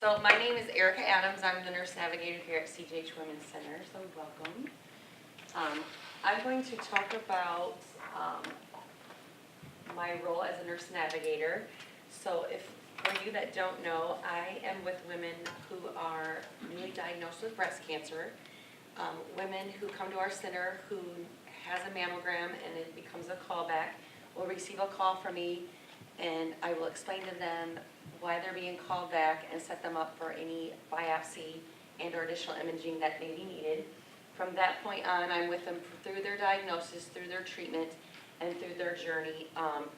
So my name is Erica Adams. I'm the nurse navigator here at CJH Women's Center, so welcome. I'm going to talk about my role as a nurse navigator. So for you that don't know, I am with women who are newly diagnosed with breast cancer, women who come to our center who has a mammogram and it becomes a callback, will receive a call from me and I will explain to them why they're being called back and set them up for any biopsy and or additional imaging that may be needed. From that point on, I'm with them through their diagnosis, through their treatment, and through their journey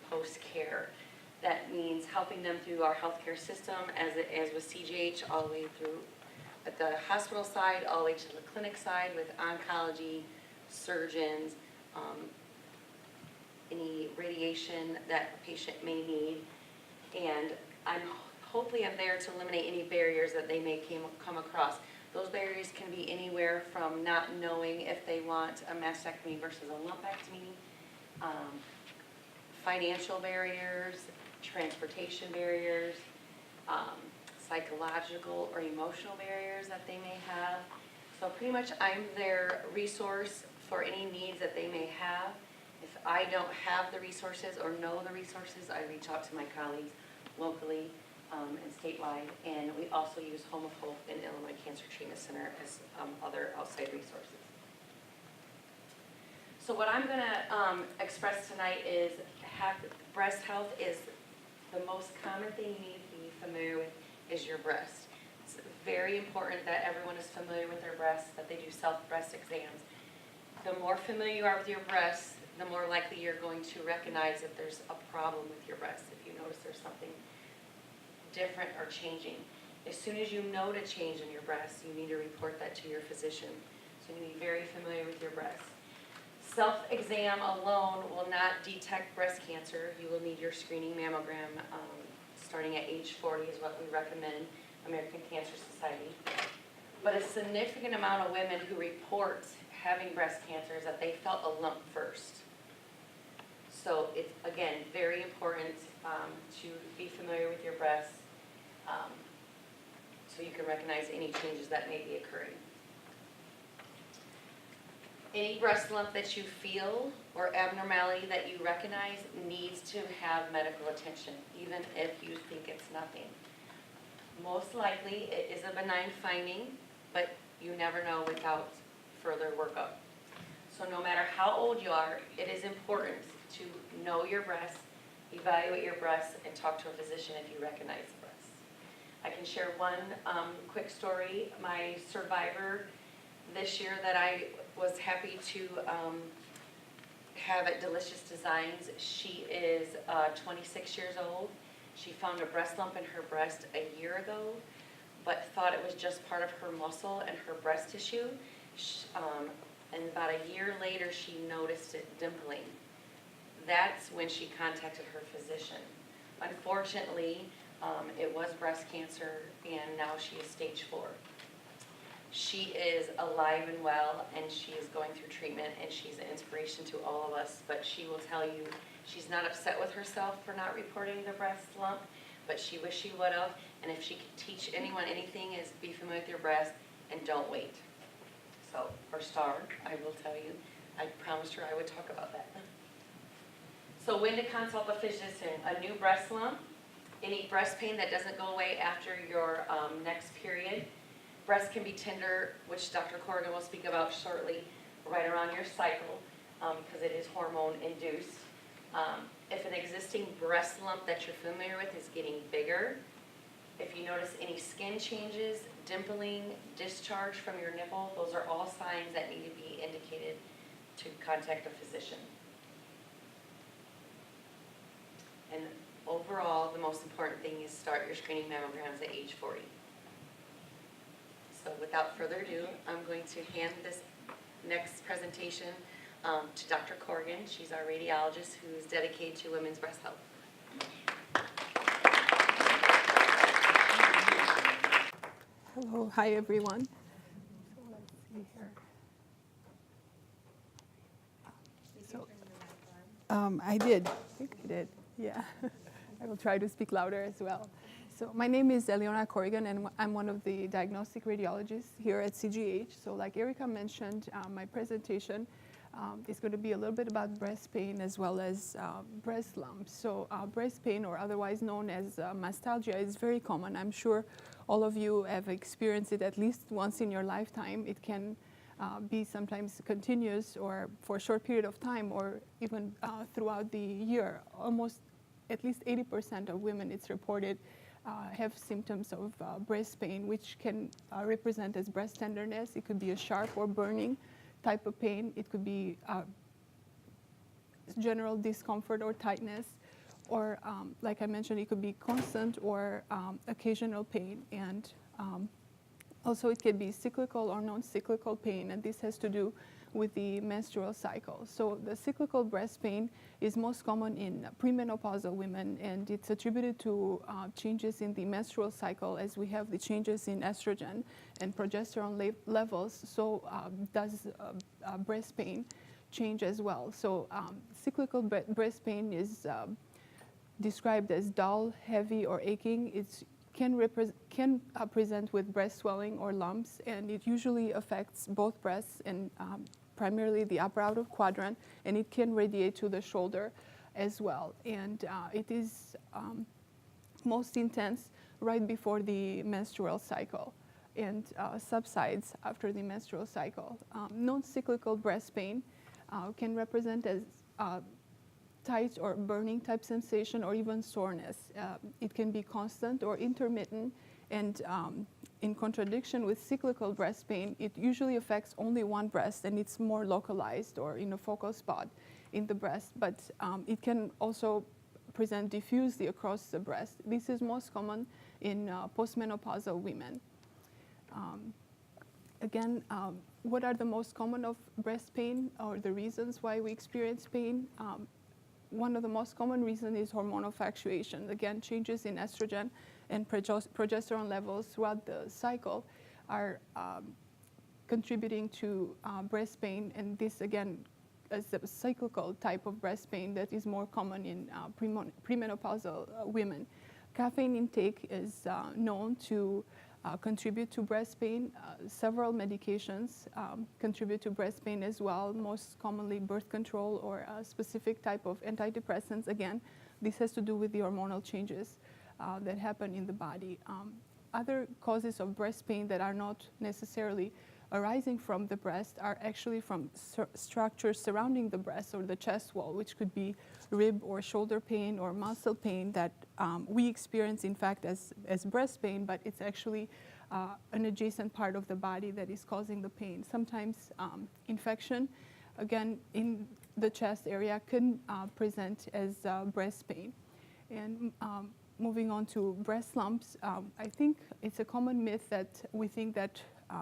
post-care. That means helping them through our healthcare system as with CGH, all the way through at the hospital side, all the way to the clinic side with oncology, surgeons, any radiation that a patient may need. And hopefully I'm there to eliminate any barriers that they may come across. Those barriers can be anywhere from not knowing if they want a mastectomy versus a lumpectomy, financial barriers, transportation barriers, psychological or emotional barriers that they may have. So pretty much I'm their resource for any needs that they may have. If I don't have the resources or know the resources, I reach out to my colleagues locally and statewide, and we also use Home of Hope and Illinois Cancer Treatment Center as other outside resources. So what I'm going to express tonight is breast health is the most common thing you need to be familiar with is your breast. It's very important that everyone is familiar with their breasts, that they do self-breast exams. The more familiar you are with your breasts, the more likely you're going to recognize that there's a problem with your breast. If you notice there's something different or changing. As soon as you note a change in your breast, you need to report that to your physician. So you need to be very familiar with your breast. Self-exam alone will not detect breast cancer. You will need your screening mammogram starting at age 40 is what we recommend, American Cancer Society. But a significant amount of women who report having breast cancer is that they felt a lump first. So it's, again, very important to be familiar with your breasts so you can recognize any changes that may be occurring. Any breast lump that you feel or abnormality that you recognize needs to have medical attention, even if you think it's nothing. Most likely it is a benign finding, but you never know without further workup. So no matter how old you are, it is important to know your breasts, evaluate your breasts, and talk to a physician if you recognize the breasts. I can share one quick story. My survivor this year that I was happy to have at Delicious Designs, she is 26 years old. She found a breast lump in her breast a year ago, but thought it was just part of her muscle and her breast tissue. And about a year later, she noticed it dimpling. That's when she contacted her physician. Unfortunately, it was breast cancer, and now she is stage 4. She is alive and well, and she is going through treatment, and she's an inspiration to all of us. But she will tell you she's not upset with herself for not reporting the breast lump, but she wishes she would have. And if she could teach anyone anything, is be familiar with your breast and don't wait. So for Star, I will tell you, I promised her I would talk about that. So when to consult a physician? A new breast lump, any breast pain that doesn't go away after your next period. Breast can be tender, which Dr. Corrigan will speak about shortly, right around your cycle because it is hormone induced. If an existing breast lump that you're familiar with is getting bigger, if you notice any skin changes, dimpling, discharge from your nipple, those are all signs that need to be indicated to contact a physician. And overall, the most important thing is start your screening mammograms at age 40. So without further ado, I'm going to hand this next presentation to Dr. Corrigan. She's our radiologist who is dedicated to women's breast health. Hello, hi everyone. So let's see here. I think I did, yeah. I will try to speak louder as well. So my name is Eleona Corrigan, and I'm one of the diagnostic radiologists here at CGH. So like Erica mentioned, my presentation is going to be a little bit about breast pain as well as breast lumps. So breast pain, or otherwise known as mastalgia, is very common. I'm sure all of you have experienced it at least once in your lifetime. It can be sometimes continuous or for a short period of time, or even throughout the year. Almost at least 80% of women, it's reported, have symptoms of breast pain, which can represent as breast tenderness. It could be a sharp or burning type of pain. It could be general discomfort or tightness, or like I mentioned, it could be constant or occasional pain. And also it can be cyclical or non-cyclical pain, and this has to do with the menstrual cycle. So the cyclical breast pain is most common in premenopausal women, and it's attributed to changes in the menstrual cycle, as we have the changes in estrogen and progesterone levels. So does breast pain change as well. So cyclical breast pain is described as dull, heavy, or aching. It can present with breast swelling or lumps, and it usually affects both breasts and primarily the upper outer quadrant, and it can radiate to the shoulder as well. And it is most intense right before the menstrual cycle and subsides after the menstrual cycle. Non-cyclical breast pain can represent as tight or burning type sensation, or even soreness. It can be constant or intermittent, and in contradiction with cyclical breast pain, it usually affects only one breast, and it's more localized or in a focal spot in the breast, but it can also present diffusely across the breast. This is most common in postmenopausal women. Again, what are the most common of breast pain, or the reasons why we experience pain? One of the most common reasons is hormonal fluctuation. Again, changes in estrogen and progesterone levels throughout the cycle are contributing to breast pain, and this again is a cyclical type of breast pain that is more common in premenopausal women. Caffeine intake is known to contribute to breast pain. Several medications contribute to breast pain as well, most commonly birth control or a specific type of antidepressants. Again, this has to do with the hormonal changes that happen in the body. Other causes of breast pain that are not necessarily arising from the breast are actually from structures surrounding the breast or the chest wall, which could be rib or shoulder pain or muscle pain that we experience, in fact, as breast pain, but it's actually an adjacent part of the body that is causing the pain. Sometimes infection, again, in the chest area can present as breast pain. And moving on to breast lumps, I think it's a common myth that we think that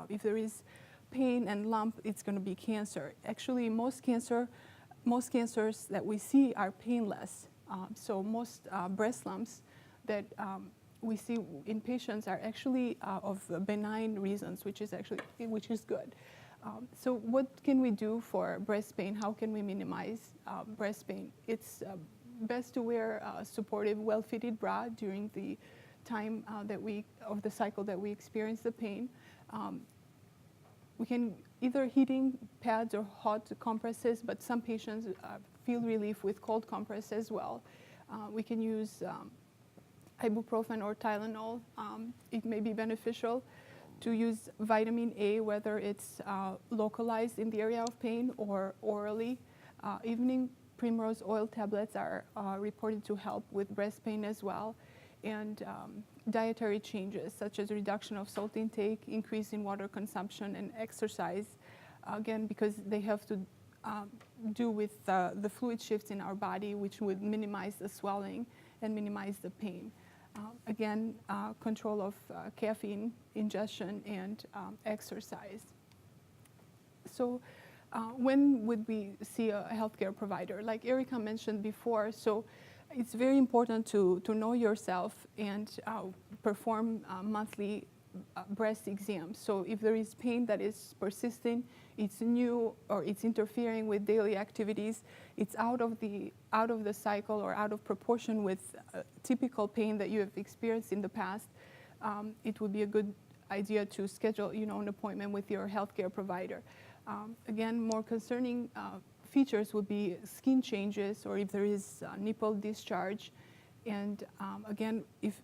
if there is pain and lump, it's going to be cancer. Actually, most cancers that we see are painless. So most breast lumps that we see in patients are actually of benign reasons, which is good. So what can we do for breast pain? How can we minimize breast pain? It's best to wear a supportive, well-fitted bra during the time of the cycle that we experience the pain. We can either heating pads or hot compresses, but some patients feel relief with cold compress as well. We can use ibuprofen or Tylenol. It may be beneficial to use vitamin A, whether it's localized in the area of pain or orally. Evening primrose oil tablets are reported to help with breast pain as well. And dietary changes, such as reduction of salt intake, increase in water consumption, and exercise, again, because they have to do with the fluid shifts in our body, which would minimize the swelling and minimize the pain. Again, control of caffeine ingestion and exercise. So when would we see a healthcare provider? Like Erica mentioned before, so it's very important to know yourself and perform monthly breast exam. So if there is pain that is persisting, it's new, or it's interfering with daily activities, it's out of the cycle or out of proportion with typical pain that you have experienced in the past, it would be a good idea to schedule, an appointment with your healthcare provider. Again, more concerning features would be skin changes, or if there is nipple discharge, and again, if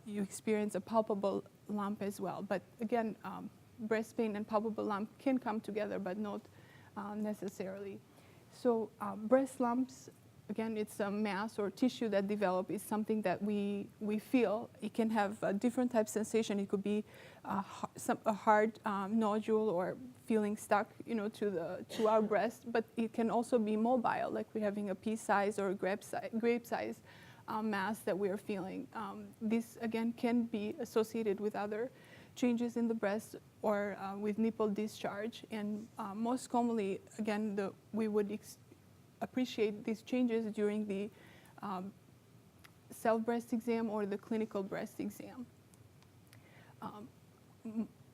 you experience a palpable lump as well. But again, breast pain and palpable lump can come together, but not necessarily. So breast lumps, again, it's a mass or tissue that develops. It's something that we feel. It can have a different type of sensation. It could be a hard nodule or feeling stuck, to our breast. But it can also be mobile, like we're having a pea size or a grape size mass that we are feeling. This, again, can be associated with other changes in the breast or with nipple discharge. And most commonly, again, we would appreciate these changes during the self-breast exam or the clinical breast exam.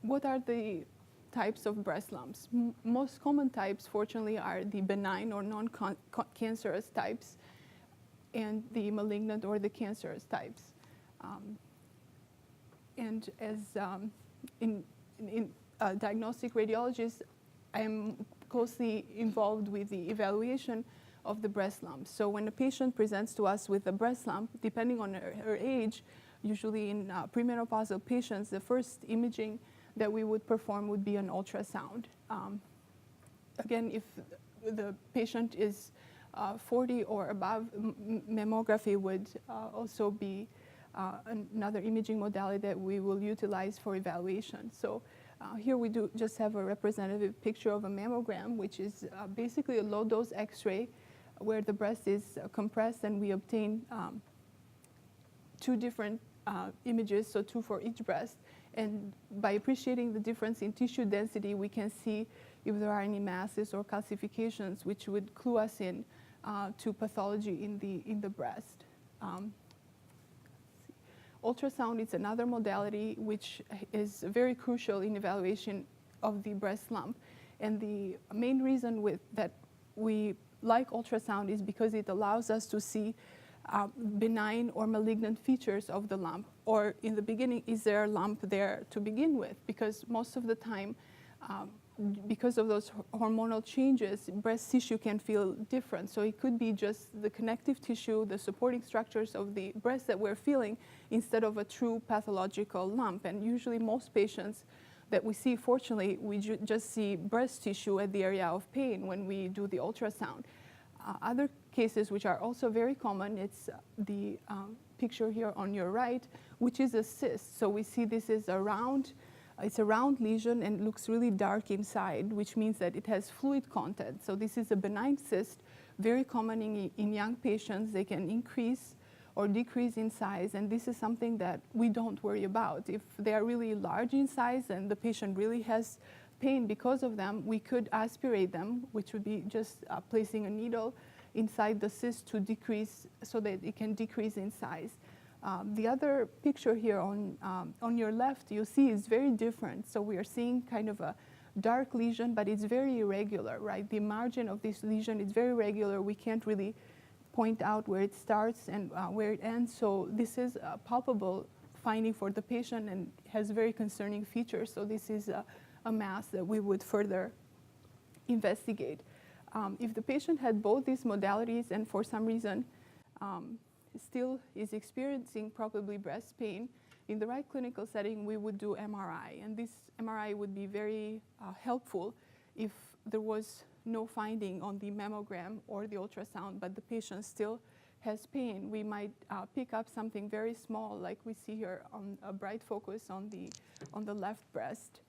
What are the types of breast lumps? Most common types, fortunately, are the benign or non-cancerous types, and the malignant or the cancerous types. And as in diagnostic radiologist, I am closely involved with the evaluation of the breast lumps. So when a patient presents to us with a breast lump, depending on her age, usually in premenopausal patients, the first imaging that we would perform would be an ultrasound. Again, if the patient is 40 or above, mammography would also be another imaging modality that we will utilize for evaluation. So here we do just have a representative picture of a mammogram, which is basically a low-dose X-ray where the breast is compressed, and we obtain two different images, so two for each breast. And by appreciating the difference in tissue density, we can see if there are any masses or calcifications, which would clue us in to pathology in the breast. Ultrasound is another modality which is very crucial in evaluation of the breast lump. And the main reason that we like ultrasound is because it allows us to see benign or malignant features of the lump, or in the beginning, is there a lump there to begin with? Because most of the time, because of those hormonal changes, breast tissue can feel different. So it could be just the connective tissue, the supporting structures of the breast that we're feeling, instead of a true pathological lump. And usually most patients that we see, fortunately, we just see breast tissue at the area of pain when we do the ultrasound. Other cases which are also very common, it's the picture here on your right, which is a cyst. So we see this is it's a round lesion and looks really dark inside, which means that it has fluid content. So this is a benign cyst, very common in young patients. They can increase or decrease in size, and this is something that we don't worry about. If they are really large in size and the patient really has pain because of them, we could aspirate them, which would be just placing a needle inside the cyst to decrease, so that it can decrease in size. The other picture here on your left, you see is very different. So we are seeing kind of a dark lesion, but it's very irregular, right? The margin of this lesion is very regular. We can't really point out where it starts and where it ends. So this is a palpable finding for the patient and has very concerning features. So this is a mass that we would further investigate. If the patient had both these modalities and for some reason still is experiencing probably breast pain, in the right clinical setting, we would do MRI. And this MRI would be very helpful if there was no finding on the mammogram or the ultrasound, but the patient still has pain. We might pick up something very small, like we see here on a bright focus on the left breast.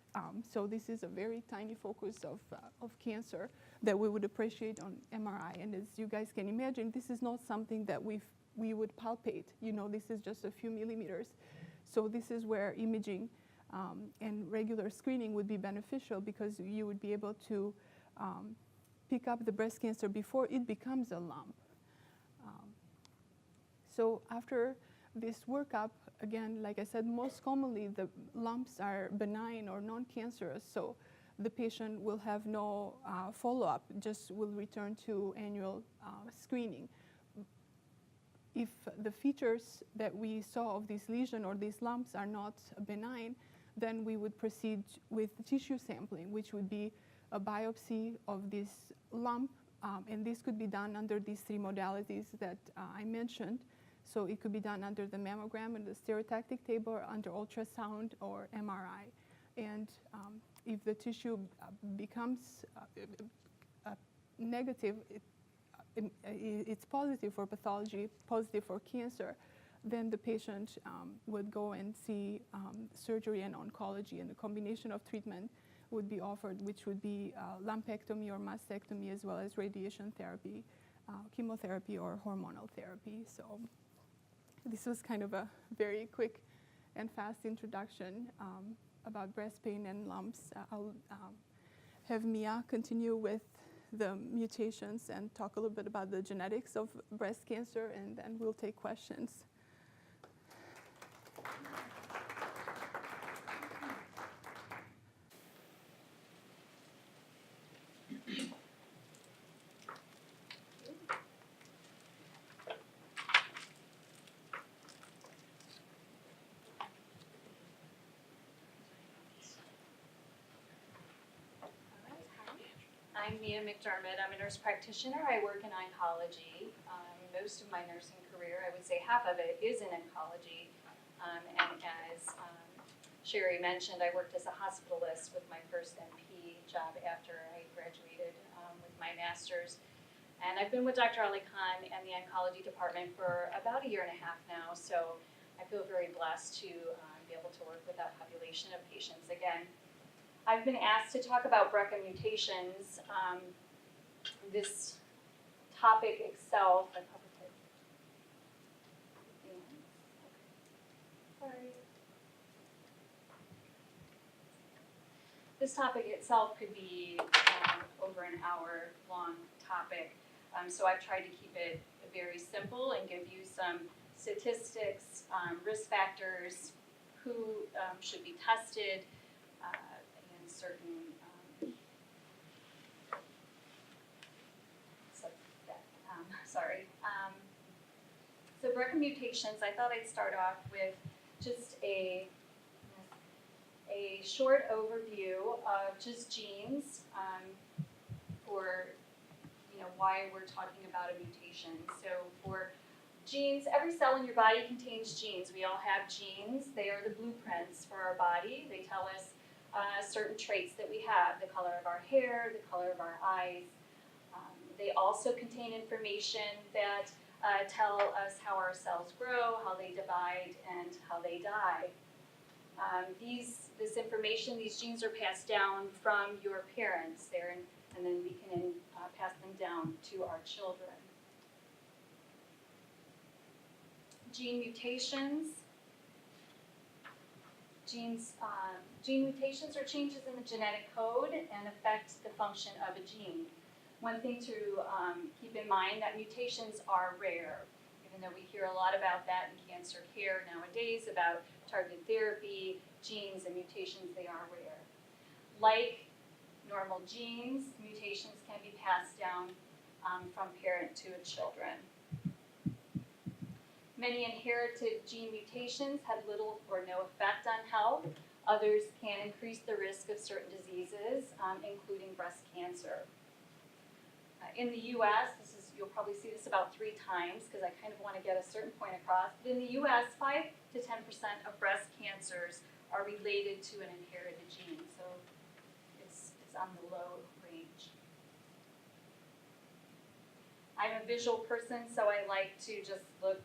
So this is a very tiny focus of cancer that we would appreciate on MRI. And as you guys can imagine, this is not something that we would palpate. This is just a few millimeters. So this is where imaging and regular screening would be beneficial, because you would be able to pick up the breast cancer before it becomes a lump. So after this workup, again, like I said, most commonly the lumps are benign or non-cancerous, so the patient will have no follow-up, just will return to annual screening. If the features that we saw of this lesion or these lumps are not benign, then we would proceed with tissue sampling, which would be a biopsy of this lump, and this could be done under these three modalities that I mentioned. So it could be done under the mammogram and the stereotactic table, or under ultrasound or MRI. And if the tissue becomes negative, it's positive for pathology, positive for cancer, then the patient would go and see surgery and oncology, and the combination of treatment would be offered, which would be lumpectomy or mastectomy, as well as radiation therapy, chemotherapy, or hormonal therapy. So this was kind of a very quick and fast introduction about breast pain and lumps. I'll have Mia continue with the mutations and talk a little bit about the genetics of breast cancer, and then we'll take questions. I'm Mia McDermott. I'm a nurse practitioner. I work in oncology. Most of my nursing career, I would say half of it, is in oncology. And as Sherry mentioned, I worked as a hospitalist with my first NP job after I graduated with my master's. And I've been with Dr. Ali Khan and the oncology department for about a year and a half now. So I feel very blessed to be able to work with that population of patients again. I've been asked to talk about BRCA mutations. This topic itself, I probably could. Sorry. This topic itself could be over an hour long topic. So I've tried to keep it very simple and give you some statistics, risk factors, who should be tested, certain so BRCA mutations, I thought I'd start off with just a short overview of just genes for why we're talking about a mutation. So for genes, every cell in your body contains genes. We all have genes. They are the blueprints for our body. They tell us certain traits that we have, the color of our hair, the color of our eyes. They also contain information that tell us how our cells grow, how they divide, and how they die. This information, these genes are passed down from your parents there, and then we can pass them down to our children. Gene mutations. Gene mutations are changes in the genetic code and affect the function of a gene. One thing to keep in mind that mutations are rare, even though we hear a lot about that in cancer care nowadays, about targeted therapy, genes and mutations, they are rare. Like normal genes, mutations can be passed down from parent to children. Many inherited gene mutations have little or no effect on health. Others can increase the risk of certain diseases, including breast cancer. In the U.S., you'll probably see this about 3 times because I kind of want to get a certain point across. But in the U.S., 5 to 10% of breast cancers are related to an inherited gene, so it's on the low range. I'm a visual person, so I like to just look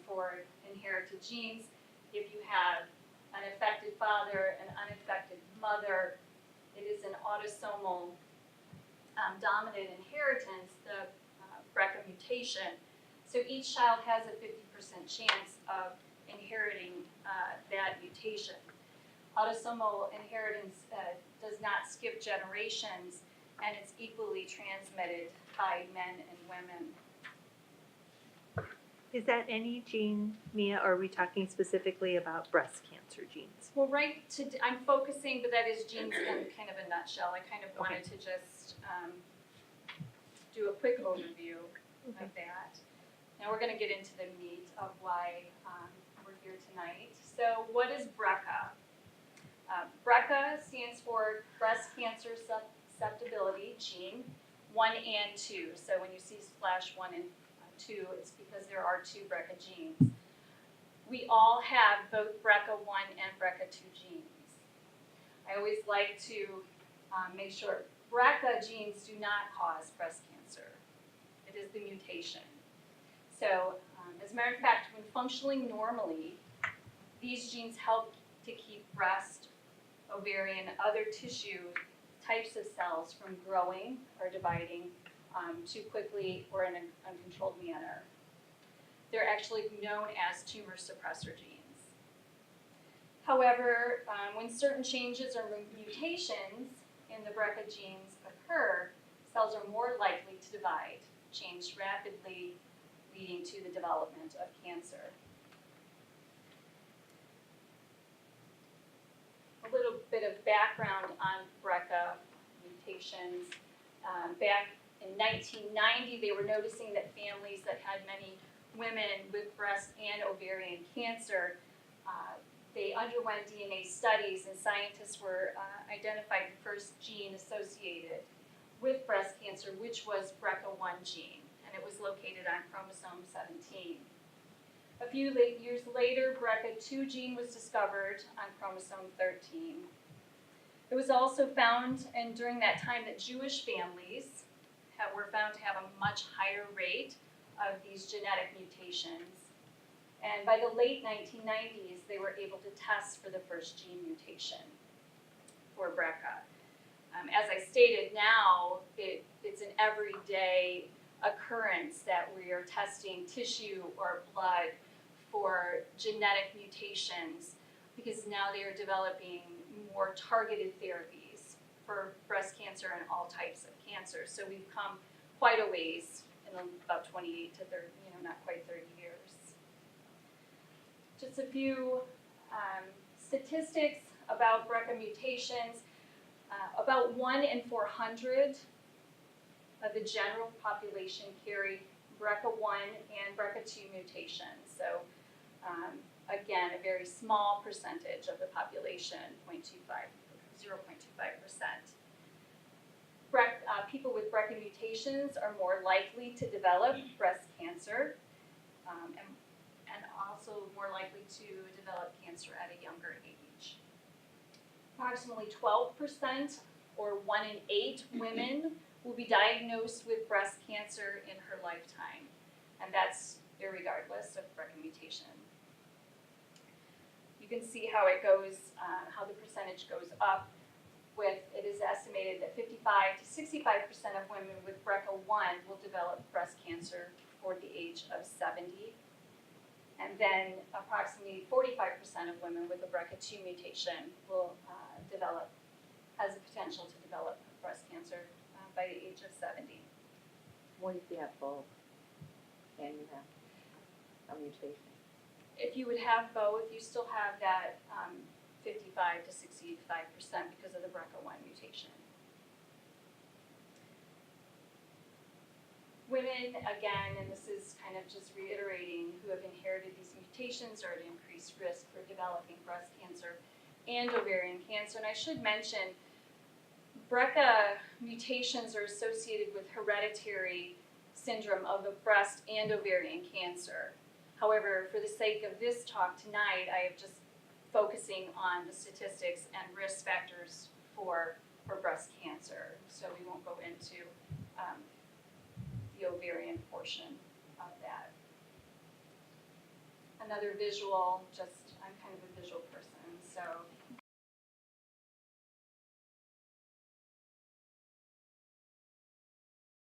for inherited genes. If you have an affected father, an unaffected mother, it is an autosomal dominant inheritance, the BRCA mutation. So each child has a 50% chance of inheriting that mutation. Autosomal inheritance does not skip generations, and it's equally transmitted by men and women. Is that any gene, Mia, or are we talking specifically about breast cancer genes? Well, I'm focusing, but that is genes in kind of a nutshell. I kind of wanted to just do a quick overview of that. Now we're going to get into the meat of why we're here tonight. So what is BRCA? BRCA stands for breast cancer susceptibility gene 1 and 2. So when you see /1 and 2, it's because there are 2 BRCA genes. We all have both BRCA1 and BRCA2 genes. I always like to make sure BRCA genes do not cause breast cancer. It is the mutation. So as a matter of fact, when functioning normally, these genes help to keep breast, ovarian, other tissue types of cells from growing or dividing too quickly or in an uncontrolled manner. They're actually known as tumor suppressor genes. However, when certain changes or mutations in the BRCA genes occur, cells are more likely to divide, change rapidly, leading to the development of cancer. A little bit of background on BRCA mutations. Back in 1990, they were noticing that families that had many women with breast and ovarian cancer, they underwent DNA studies, and scientists were identifying the first gene associated with breast cancer, which was BRCA1 gene, and it was located on chromosome 17. A few years later, BRCA2 gene was discovered on chromosome 13. It was also found, and during that time, that Jewish families were found to have a much higher rate of these genetic mutations. And by the late 1990s, they were able to test for the first gene mutation for BRCA. As I stated, now it's an everyday occurrence that we are testing tissue or blood for genetic mutations, because now they are developing more targeted therapies for breast cancer and all types of cancer. So we've come quite a ways in about 28 to 30, not quite 30 years. Just a few statistics about BRCA mutations. About 1 in 400 of the general population carry BRCA1 and BRCA2 mutations. So again, a very small percentage of the population, 0.25%. People with BRCA mutations are more likely to develop breast cancer and also more likely to develop cancer at a younger age. Approximately 12%, or 1 in 8 women, will be diagnosed with breast cancer in her lifetime, and that's irregardless of BRCA mutation. You can see how it goes, how the percentage goes up. It is estimated that 55 to 65% of women with BRCA1 will develop breast cancer before the age of 70. And then approximately 45% of women with a BRCA2 mutation will has the potential to develop breast cancer by the age of 70. What if you have both and you have a mutation? If you would have both, you still have that 55 to 65% because of the BRCA1 mutation. Women, again, and this is kind of just reiterating, who have inherited these mutations are at increased risk for developing breast cancer and ovarian cancer. And I should mention, BRCA mutations are associated with hereditary syndrome of the breast and ovarian cancer. However, for the sake of this talk tonight, I am just focusing on the statistics and risk factors for breast cancer. So we won't go into the ovarian portion of that. Another visual, just